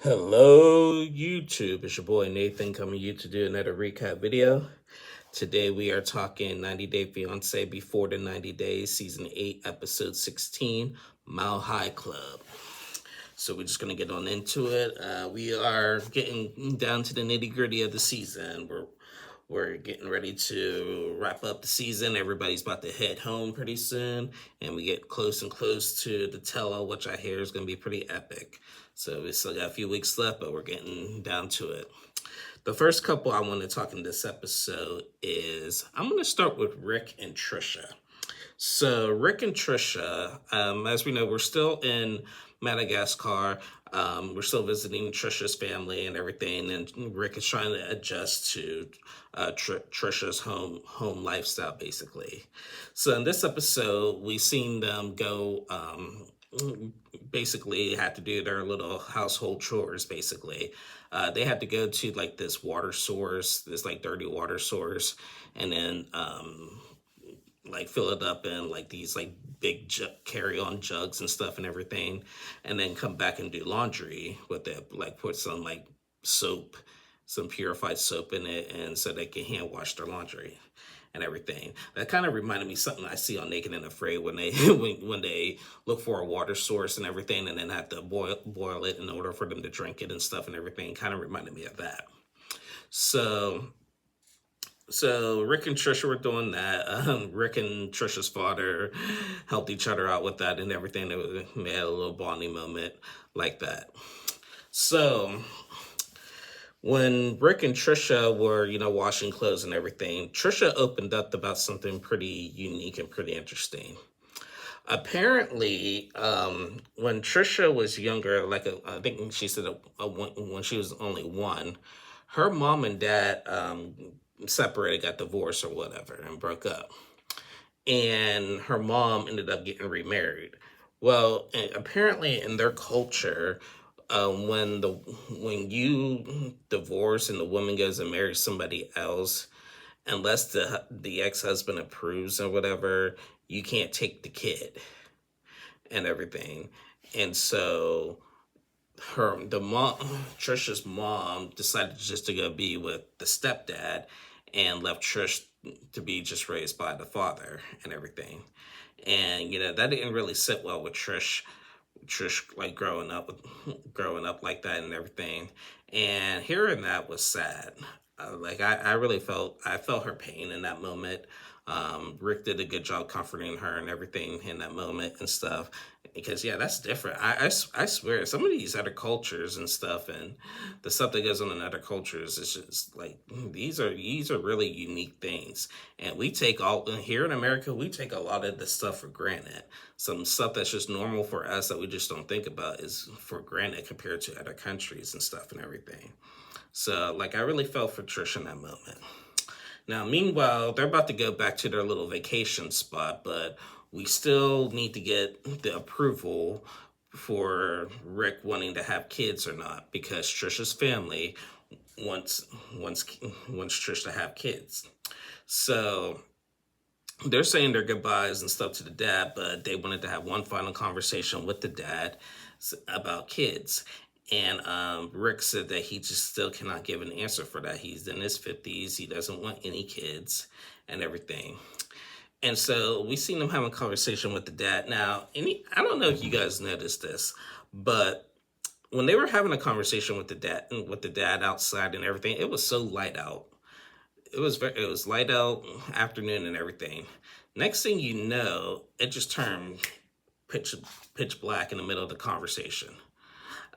Hello, YouTube. It's your boy Nathan coming to you to do another recap video. Today we are talking 90 Day Fiancé Before the 90 Days, Season 8, Episode 16, Mile High Club. So we're just going to get on into it. We are getting down to the nitty gritty of the season. We're getting ready to wrap up the season. Everybody's about to head home pretty soon. And we get close and close to the tell-all, which I hear is going to be pretty epic. So we still got a few weeks left, but we're getting down to it. The first couple I want to talk in this episode is, I'm going to start with Rick and Trisha. So Rick and Trisha, as we know, we're still in Madagascar. We're still visiting Trisha's family and everything, and Rick is trying to adjust to Trisha's home lifestyle, basically. So in this episode, we've seen them go. Basically had to do their little household chores. Basically, they had to go to like this water source, this like dirty water source, and then like fill it up in like these like big carry-on jugs and stuff and everything, and then come back and do laundry with it, like put some like soap, some purified soap in it, and so they can hand wash their laundry and everything. That kind of reminded me something I see on Naked and Afraid when they when they look for a water source and everything, and then have to boil it in order for them to drink it and stuff and everything. Kind of reminded me of that. So Rick and Trisha were doing that. Rick and Trisha's father helped each other out with that and everything. They had a little bonding moment like that. So when Rick and Trisha were, washing clothes and everything, Trisha opened up about something pretty unique and pretty interesting. Apparently, when Trisha was younger, I think she said when she was only one, her mom and dad separated, got divorced or whatever, and broke up. And her mom ended up getting remarried. Well, apparently in their culture, when you divorce and the woman goes and marries somebody else, unless the ex-husband approves or whatever, you can't take the kid and everything. And so Trisha's mom decided just to go be with the stepdad and left Trish to be just raised by the father and everything. And that didn't really sit well with Trish like growing up like that and everything. And hearing that was sad. I really felt her pain in that moment. Rick did a good job comforting her and everything in that moment and stuff, because that's different. I swear some of these other cultures and stuff, and the stuff that goes on in other cultures, is just like these are really unique things, and we take here in America, we take a lot of this stuff for granted. Some stuff that's just normal for us that we just don't think about is for granted compared to other countries and stuff and everything. So I really felt for Trish in that moment. Now, meanwhile, they're about to go back to their little vacation spot, but we still need to get the approval for Rick wanting to have kids or not, because Trisha's family wants Trish to have kids. So they're saying their goodbyes and stuff to the dad, but they wanted to have one final conversation with the dad about kids. And Rick said that he just still cannot give an answer for that. He's in his 50s. He doesn't want any kids and everything. And so we seen him having a conversation with the dad. Now, I don't know if you guys noticed this, but when they were having a conversation with the dad outside and everything, it was so light out. It was light out, afternoon and everything. Next thing you know, it just turned pitch black in the middle of the conversation.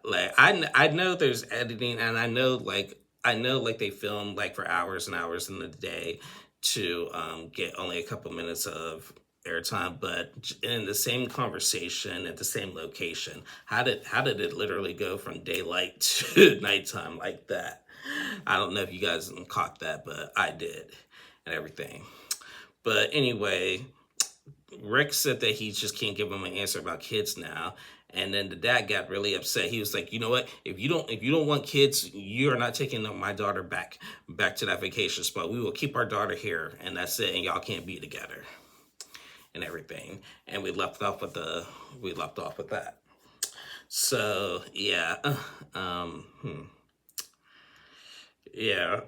Like I know there's editing, and I know they film like for hours and hours in the day to get only a couple minutes of airtime, but in the same conversation at the same location, how did it literally go from daylight to nighttime like that? I don't know if you guys caught that, but I did and everything. But anyway, Rick said that he just can't give him an answer about kids now. And then the dad got really upset. He was like, you know what? If you don't want kids, you are not taking my daughter back to that vacation spot. We will keep our daughter here, and that's it. And y'all can't be together, and everything. And we left off with that. So yeah, Yeah.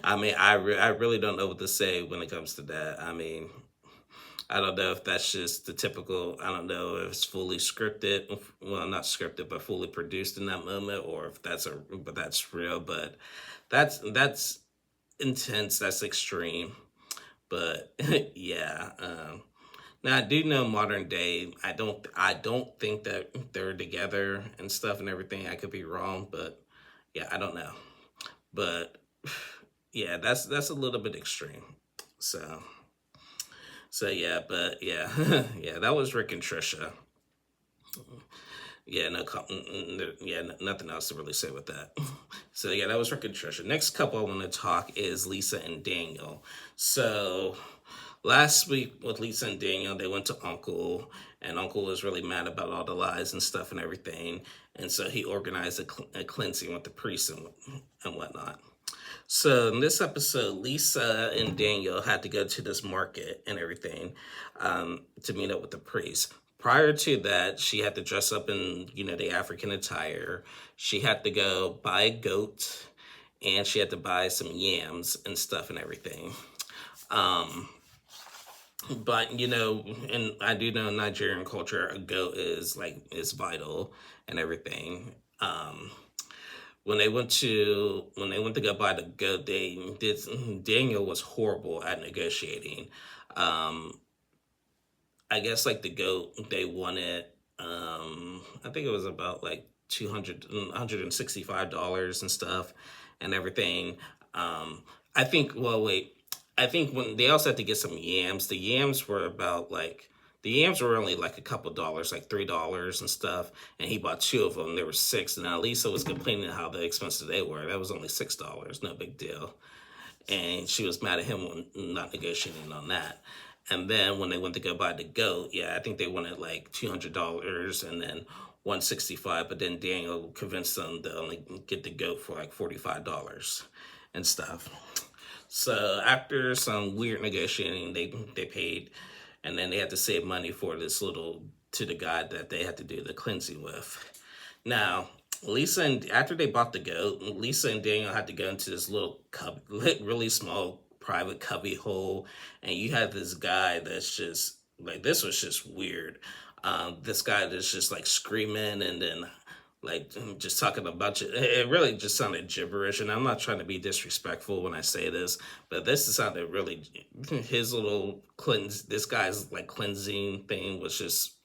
I mean, I really don't know what to say when it comes to that. I mean, I don't know if that's just the typical. I don't know if it's fully scripted. Well, not scripted, but fully produced in that moment, or if but that's real. But that's intense. That's extreme. But yeah. Now I do know modern day. I don't think that they're together and stuff and everything. I could be wrong, but yeah, I don't know. But yeah, that's a little bit extreme. So yeah, but yeah, yeah, that was Rick and Trisha. Yeah, yeah, nothing else to really say with that. So yeah, that was Rick and Trisha. Next couple I want to talk is Lisa and Daniel. So last week with Lisa and Daniel, they went to Uncle, and Uncle was really mad about all the lies and stuff and everything, and so he organized a cleansing with the priest and whatnot. So in this episode, Lisa and Daniel had to go to this market and everything to meet up with the priest. Prior to that, she had to dress up in the African attire. She had to go buy a goat, and she had to buy some yams and stuff and everything. Um, but and I do know in Nigerian culture, a goat is vital and everything. When they went to go buy the goat, Daniel was horrible at negotiating. Um, I guess like the goat they wanted. I think it was about like 165 dollars and stuff and everything. I think. Well, wait. I think when they also had to get some yams. The yams were only like a couple dollars, like $3 and stuff. And he bought two of them. There were six. And now Lisa was complaining how the expensive they were. That was only $6. No big deal. And she was mad at him on not negotiating on that. And then when they went to go buy the goat, yeah, I think they wanted like $200 and then 165. But then Daniel convinced them to only get the goat for like $45 and stuff. So after some weird negotiating, they paid, and then they had to save money for this little to the guy that they had to do the cleansing with. Now, after they bought the goat, Lisa and Daniel had to go into this little really small private cubby hole, and you had this guy that's just like this was just weird. This guy that's just like screaming and then like just talking a bunch of it really just sounded gibberish, and I'm not trying to be disrespectful when I say this, but this sounded really his little cleanse this guy's like cleansing thing was just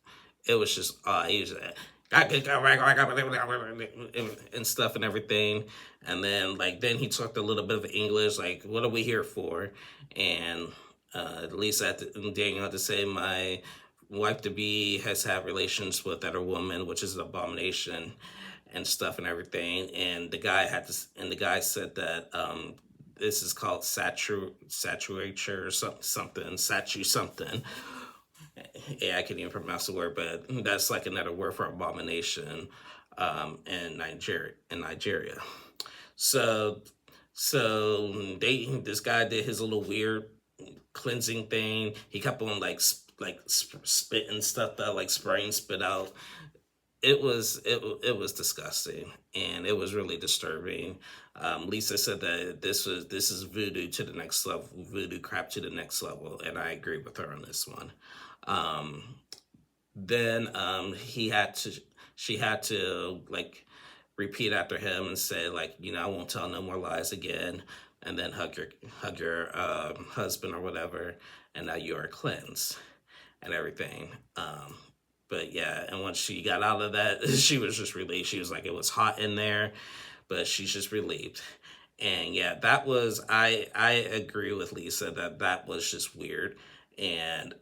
it was just he was and stuff and everything. And then he talked a little bit of English, like, what are we here for? And Lisa Daniel had to say, my wife to be has had relations with other woman, which is an abomination and stuff and everything. And the guy said that this is called saturature or something, satu something. Yeah, I can't even pronounce the word, but that's like another word for abomination in Nigeria. So this guy did his little weird cleansing thing. He kept on spitting stuff out, like spraying spit out. It was disgusting, and it was really disturbing. Lisa said that this is voodoo to the next level, voodoo crap to the next level, and I agree with her on this one. Um, then she had to like repeat after him and say like, I won't tell no more lies again, and then hug your husband or whatever, and now you are cleansed and everything. But yeah, and once she got out of that, she was just relieved. She was like, it was hot in there, but she's just relieved. And yeah, I agree with Lisa that was just weird. And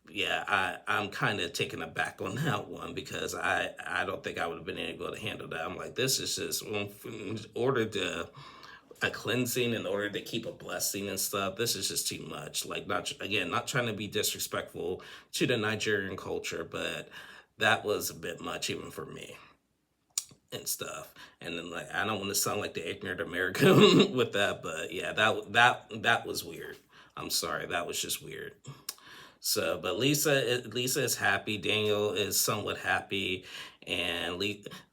yeah, I'm kind of taken aback on that one because I don't think I would have been able to handle that. I'm like, this is just in order to a cleansing in order to keep a blessing and stuff. This is just too much. Like, not trying to be disrespectful to the Nigerian culture, but that was a bit much even for me and stuff. And then like I don't want to sound like the ignorant American with that, but yeah, that was weird. I'm sorry, that was just weird. So, but Lisa is happy. Daniel is somewhat happy, and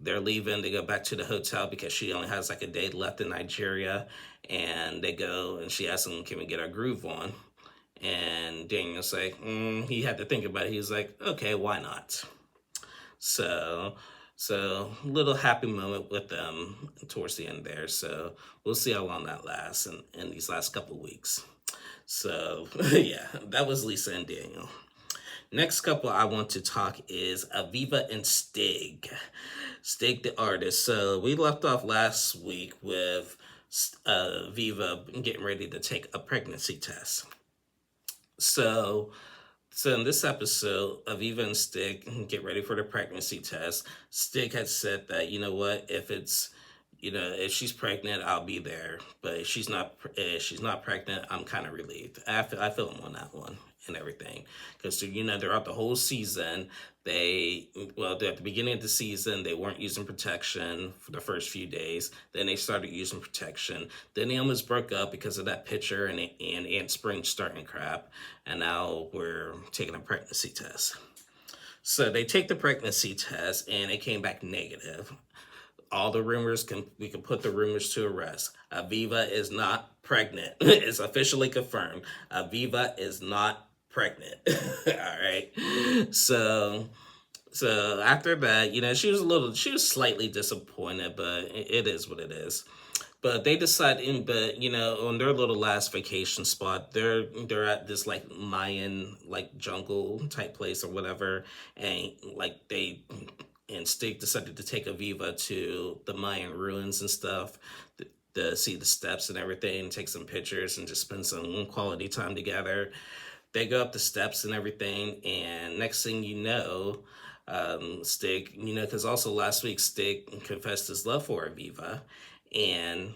they're leaving to go back to the hotel because she only has like a day left in Nigeria. And they go, and she asks him, "Can we get our groove on?" And Daniel's like, he had to think about it. He's like, "Okay, why not?" So, so little happy moment with them towards the end there. So we'll see how long that lasts in these last couple of weeks. So yeah, that was Lisa and Daniel. Next couple I want to talk is Aviva and Stig. Stig the artist. So we left off last week with Viva getting ready to take a pregnancy test. So so in this episode, Aviva and Stig get ready for the pregnancy test. Stig had said that, you know what, if she's pregnant, I'll be there. But if she's not pregnant, I'm kind of relieved. I feel him on that one and everything, because throughout the whole season, at the beginning of the season they weren't using protection for the first few days. Then they started using protection. Then they almost broke up because of that picture and Aunt Spring starting crap. And now we're taking a pregnancy test. So they take the pregnancy test and it came back negative. All the rumors we can put the rumors to rest. Aviva is not pregnant. It's officially confirmed. Aviva is not pregnant. All right. So after that, she was slightly disappointed, but it is what it is. But they decide on their little last vacation spot, they're at this like Mayan like jungle type place or whatever, and Stig decided to take Aviva to the Mayan ruins and stuff, to see the steps and everything, take some pictures and just spend some quality time together. They go up the steps and everything, and next thing you know, Stig, because also last week Stig confessed his love for Aviva, and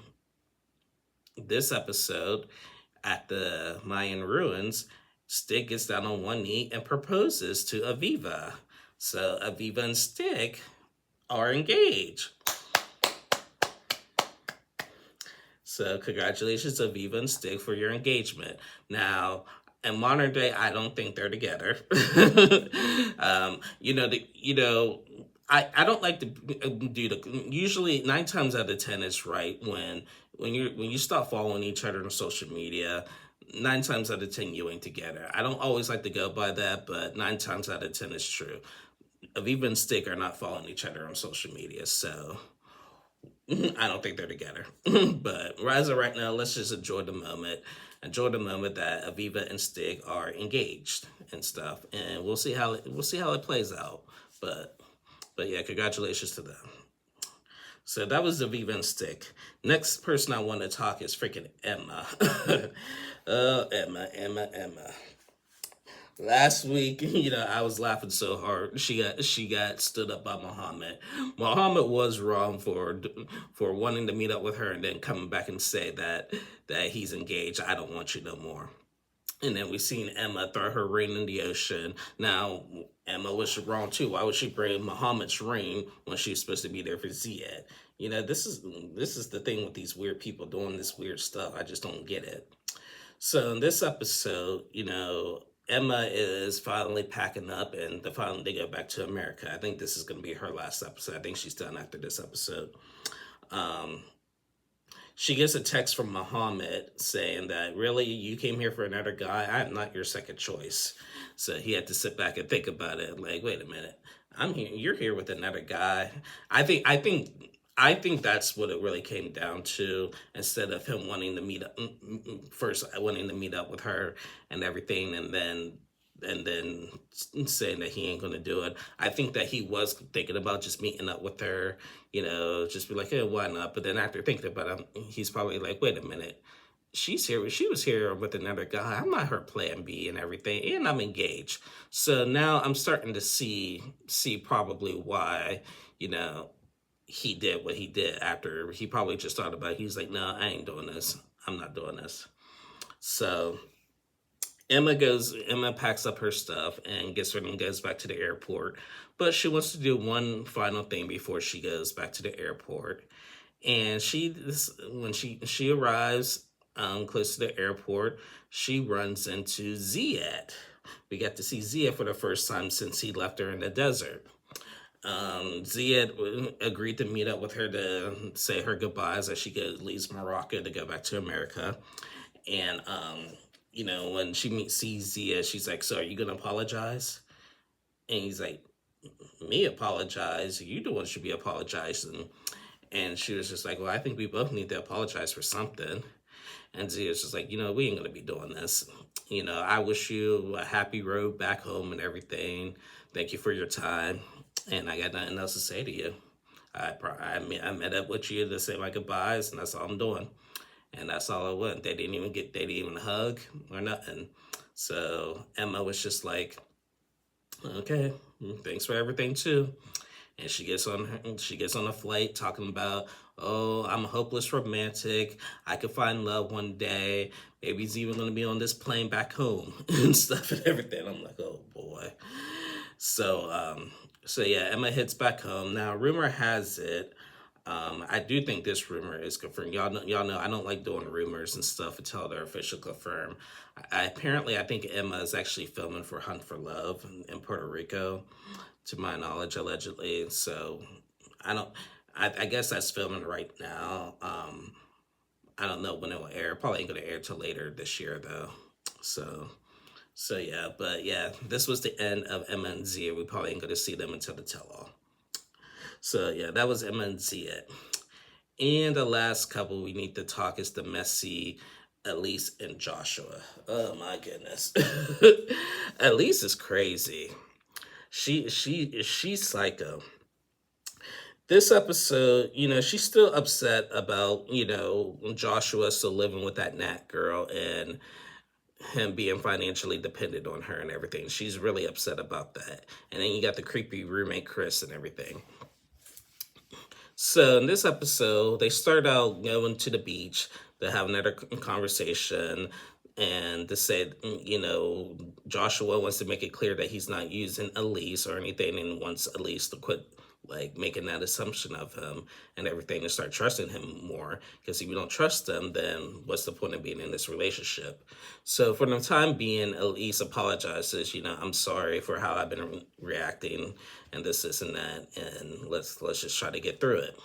this episode at the Mayan ruins, Stig gets down on one knee and proposes to Aviva. So Aviva and Stig are engaged. So congratulations, Aviva and Stig, for your engagement. Now, in modern day, I don't think they're together. I don't like to do usually 9 times out of 10 it's right when you stop following each other on social media. 9 times out of 10 you ain't together. I don't always like to go by that, but 9 times out of 10 is true. Aviva and Stig are not following each other on social media, so I don't think they're together. But as of right now, let's just enjoy the moment. Enjoy the moment that Aviva and Stig are engaged and stuff, and we'll see how it plays out. But yeah, congratulations to them. So that was Aviva and Stig. Next person I want to talk is freaking Emma. Oh, Emma. Last week, I was laughing so hard. She got stood up by Muhammad. Muhammad was wrong for wanting to meet up with her and then coming back and say that he's engaged. I don't want you no more. And then we seen Emma throw her ring in the ocean. Now, Emma was wrong too. Why would she bring Muhammad's ring when she's supposed to be there for Ziad? This is the thing with these weird people doing this weird stuff. I just don't get it. So in this episode, Emma is finally packing up and finally they go back to America. I think this is going to be her last episode. I think she's done after this episode. She gets a text from Muhammad saying that, really, you came here for another guy? I'm not your second choice. So he had to sit back and think about it. Like, wait a minute. I'm here. You're here with another guy. I think that's what it really came down to. Instead of him wanting to meet up first, wanting to meet up with her and everything, and then saying that he ain't gonna do it. I think that he was thinking about just meeting up with her, just be like, hey, why not? But then after thinking about it, he's probably like, wait a minute, she's here. She was here with another guy. I'm not her plan B and everything, and I'm engaged. So now I'm starting to see probably why, he did what he did after he probably just thought about it. He's like, no, I ain't doing this. I'm not doing this. So Emma packs up her stuff and gets ready and goes back to the airport. But she wants to do one final thing before she goes back to the airport. And when she arrives close to the airport, she runs into Ziad. we got to see Zia for the first time since he left her in the desert. Zia agreed to meet up with her to say her goodbyes as she leaves Morocco to go back to America. And when sees Zia, she's like, "So are you gonna apologize?" And he's like, "Me apologize? You the one should be apologizing." And she was just like, "Well, I think we both need to apologize for something." And Zia's just like, we ain't gonna be doing this. I wish you a happy road back home and everything. Thank you for your time. And I got nothing else to say to you. I met up with you to say my goodbyes, and that's all I'm doing. And that's all I went. They didn't even hug or nothing. So Emma was just like, "Okay, thanks for everything too." And she gets on a flight talking about, "Oh, I'm a hopeless romantic. I could find love one day. Maybe he's even gonna be on this plane back home," and stuff and everything. I'm like, oh boy. So yeah, Emma hits back home. Now, rumor has it, I do think this rumor is confirmed. Y'all know I don't like doing rumors and stuff until they're officially confirmed. Apparently, I think Emma is actually filming for Hunt for Love in Puerto Rico, to my knowledge, allegedly. So I don't. I guess that's filming right now. I don't know when it will air. Probably ain't gonna air till later this year though. So yeah, but yeah, this was the end of Emma and Zia. We probably ain't gonna see them until the tell all. So yeah, that was Emma and Zia. And the last couple we need to talk is the messy Elise and Joshua. Oh my goodness. Elise is crazy. She's psycho. This episode, she's still upset about, Joshua still living with that Nat girl and him being financially dependent on her and everything. She's really upset about that. And then you got the creepy roommate Chris and everything. So in this episode, they start out going to the beach to have another conversation and to say, Joshua wants to make it clear that he's not using Elise or anything and wants Elise to quit like making that assumption of him and everything and start trusting him more. Because if you don't trust him, then what's the point of being in this relationship? So for the time being, Elise apologizes, "I'm sorry for how I've been reacting and this and that, and let's just try to get through it."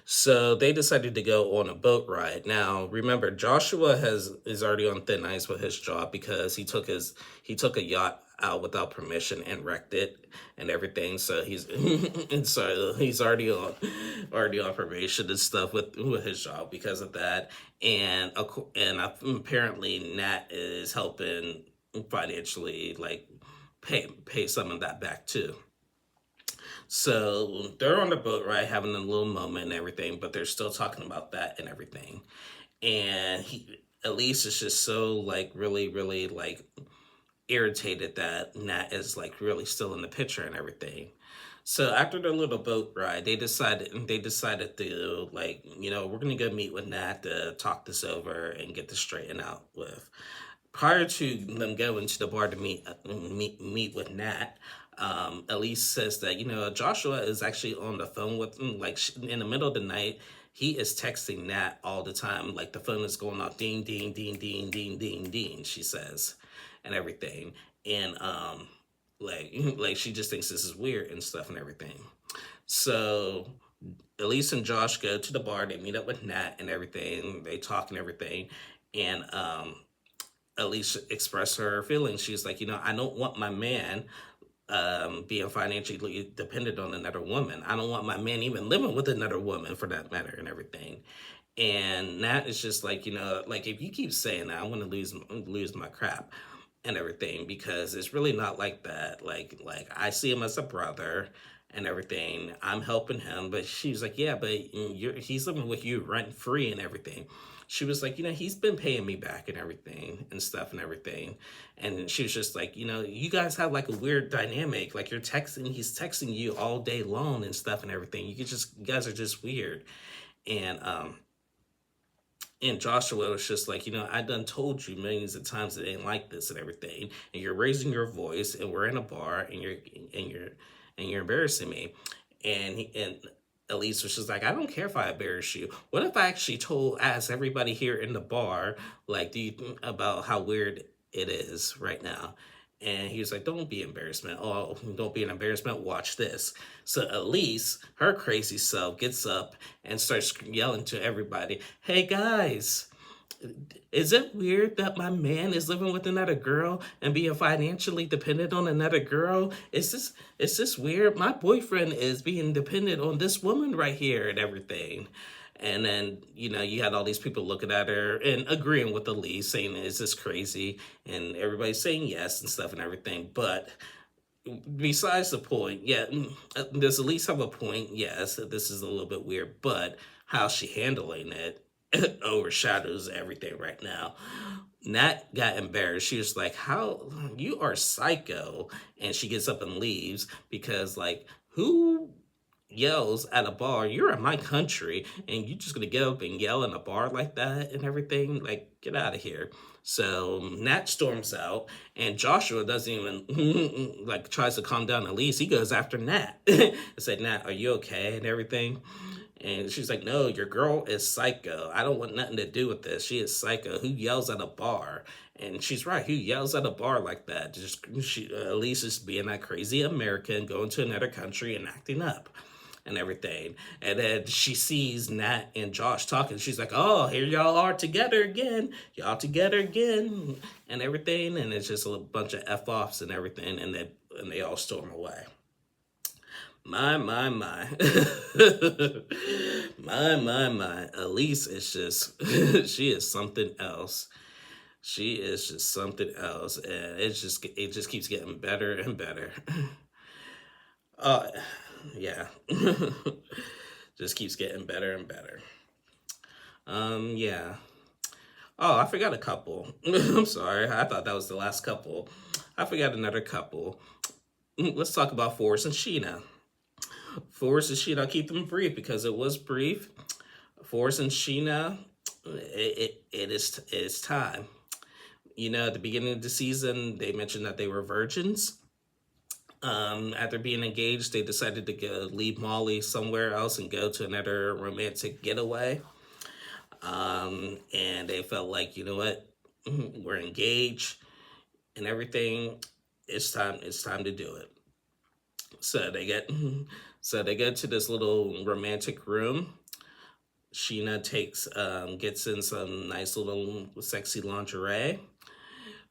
So they decided to go on a boat ride. Now, remember, Joshua is already on thin ice with his job because he took a yacht out without permission and wrecked it and everything. So he's and so he's already on probation and stuff with his job because of that. And apparently Nat is helping financially, like pay some of that back too. So they're on the boat ride, having a little moment and everything, but they're still talking about that and everything. And Elise is just so like really, really like irritated that Nat is like really still in the picture and everything. So after their little boat ride, they decided to like, we're gonna go meet with Nat to talk this over and get this straightened out with. Prior to them going to the bar to meet with Nat, Elise says that Joshua is actually on the phone with him, like in the middle of the night. He is texting Nat all the time, like the phone is going off, ding ding ding ding ding ding ding. She says, and everything, and like she just thinks this is weird and stuff and everything. So Elise and Josh go to the bar. They meet up with Nat and everything. They talk and everything, and Elise expressed her feelings. She's like, I don't want my man being financially dependent on another woman. I don't want my man even living with another woman for that matter and everything. And Nat is just like, like if you keep saying that, I'm gonna lose my crap and everything because it's really not like that. Like I see him as a brother and everything. I'm helping him, but she's like, yeah, but he's living with you rent free and everything. She was like, he's been paying me back and everything and stuff and everything. And she was just like, you guys have like a weird dynamic. Like he's texting you all day long and stuff and everything. You guys are just weird. And Joshua was just like, I done told you millions of times it ain't like this and everything. And you're raising your voice and we're in a bar and you're embarrassing me. And Elise was just like, I don't care if I embarrass you. What if I actually asked everybody here in the bar, like, do you think about how weird it is right now? And he was like, don't be embarrassment. Oh, don't be an embarrassment. Watch this. So Elise, her crazy self, gets up and starts yelling to everybody, hey guys, is it weird that my man is living with another girl and being financially dependent on another girl? Is this weird? My boyfriend is being dependent on this woman right here and everything. And then, you had all these people looking at her and agreeing with Elise, saying, is this crazy? And everybody's saying yes and stuff and everything. But besides the point, yeah, does Elise have a point? Yes, this is a little bit weird, but how she handling it overshadows everything right now. Nat got embarrassed. She was like, how, you are psycho. And she gets up and leaves because, like, who yells at a bar, you're in my country, and you just gonna get up and yell in a bar like that and everything? Like, get out of here. So Nat storms out, and Joshua doesn't even like tries to calm down Elise. He goes after Nat and said, Nat, are you okay and everything? And she's like, no, your girl is psycho. I don't want nothing to do with this. She is psycho. Who yells at a bar? And she's right. Who yells at a bar like that? Elise is being that crazy American, going to another country and acting up and everything. And then she sees Nat and Josh talking. She's like, oh, here y'all are together again. Y'all together again and everything. And it's just a bunch of F-offs and everything. And they all storm away. My. my. Elise is just, she is something else. She is just something else. And it just keeps getting better and better. Uh, yeah. Just keeps getting better and better. Yeah. Oh, I forgot a couple. I'm sorry. I thought that was the last couple. I forgot another couple. Let's talk about Forrest and Sheena. Forrest and Sheena, I'll keep them brief because it was brief. Forrest and Sheena, it is time. At the beginning of the season, they mentioned that they were virgins. After being engaged, they decided to leave Molly somewhere else and go to another romantic getaway. And they felt like, you know what, we're engaged and everything. It's time to do it. So they get to this little romantic room. Sheena gets in some nice little sexy lingerie.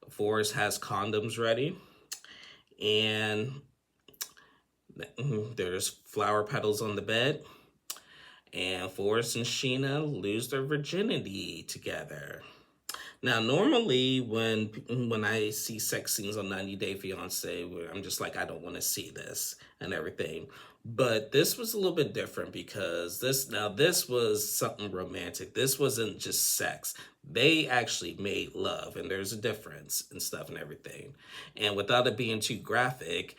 Forrest has condoms ready. And there's flower petals on the bed. And Forrest and Sheena lose their virginity together. Now, normally when I see sex scenes on 90 Day Fiancé, where I'm just like, I don't want to see this and everything. But this was a little bit different because this was something romantic. This wasn't just sex. They actually made love, and there's a difference and stuff and everything. And without it being too graphic,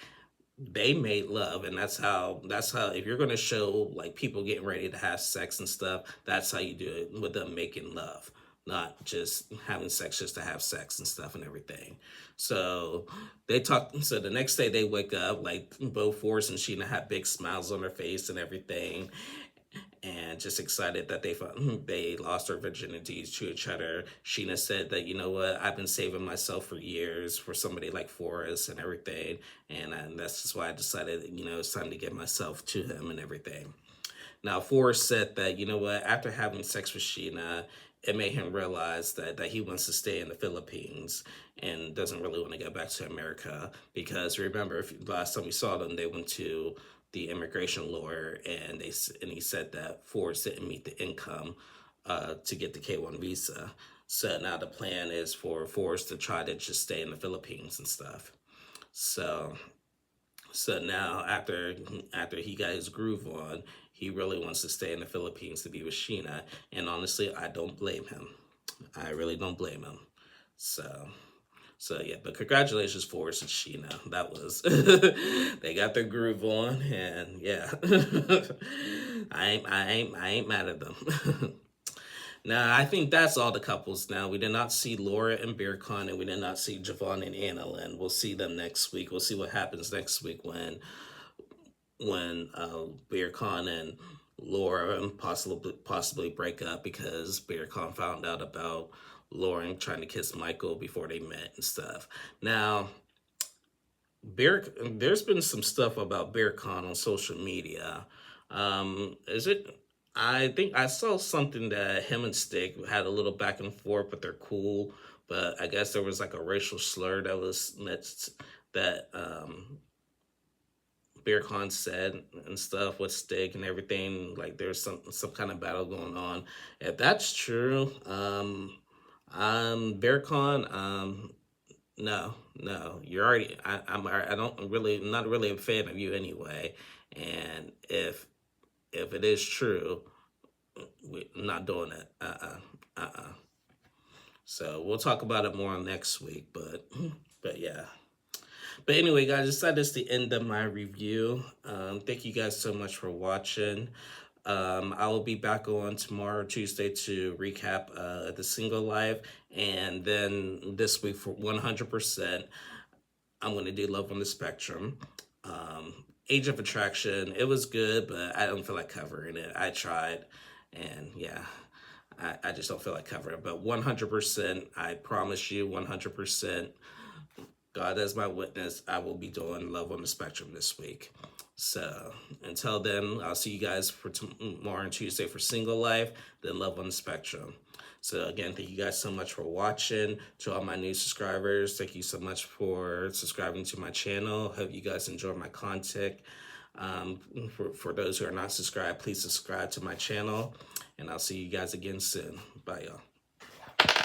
they made love. And that's how if you're going to show like people getting ready to have sex and stuff, that's how you do it, with them making love, not just having sex just to have sex and stuff and everything. So so the next day they wake up, like both Forrest and Sheena have big smiles on their face and everything, and just excited that they lost their virginities to each other. Sheena said that, you know what, I've been saving myself for years for somebody like Forrest and everything, and that's just why I decided, it's time to give myself to him and everything. Now, Forrest said that, you know what, after having sex with Sheena, it made him realize that he wants to stay in the Philippines and doesn't really want to go back to America. Because remember, last time we saw them, they went to the immigration lawyer, and he said that Forrest didn't meet the income to get the K-1 visa. So now the plan is for Forrest to try to just stay in the Philippines and stuff. So now after he got his groove on, he really wants to stay in the Philippines to be with Sheena. And honestly, I don't blame him. I really don't blame him. So yeah, but congratulations, Forrest and Sheena. That was they got their groove on, and yeah, I ain't mad at them. Now, I think that's all the couples now. We did not see Laura and Beer Con, and we did not see Javon and Anna Lynn. We'll see them next week. We'll see what happens next week when Beer Con and Laura possibly break up, because Beer Con found out about Lauren trying to kiss Michael before they met and stuff. Now, Bear, there's been some stuff about BearCon on social media. Is it? I think I saw something that him and Stick had a little back and forth, but they're cool. But I guess there was like a racial slur that BearCon said and stuff with Stick and everything. Like there's some kind of battle going on. If that's true, BearCon, no, no, you're already. I don't really, I'm not really a fan of you anyway. And if it is true, I'm not doing it. So we'll talk about it more next week. But yeah. But anyway, guys, that is the end of my review. Thank you guys so much for watching. I will be back on tomorrow, Tuesday, to recap the single life, and then this week for 100%. I'm going to do Love on the Spectrum. Age of Attraction, it was good, but I don't feel like covering it. I tried, and yeah, I just don't feel like covering it. But 100%, I promise you, 100%, God as my witness, I will be doing Love on the Spectrum this week. So until then, I'll see you guys for tomorrow and Tuesday for Single Life, then Love on the Spectrum. So again, thank you guys so much for watching. To all my new subscribers, thank you so much for subscribing to my channel. Hope you guys enjoy my content. For those who are not subscribed, please subscribe to my channel. And I'll see you guys again soon. Bye, y'all.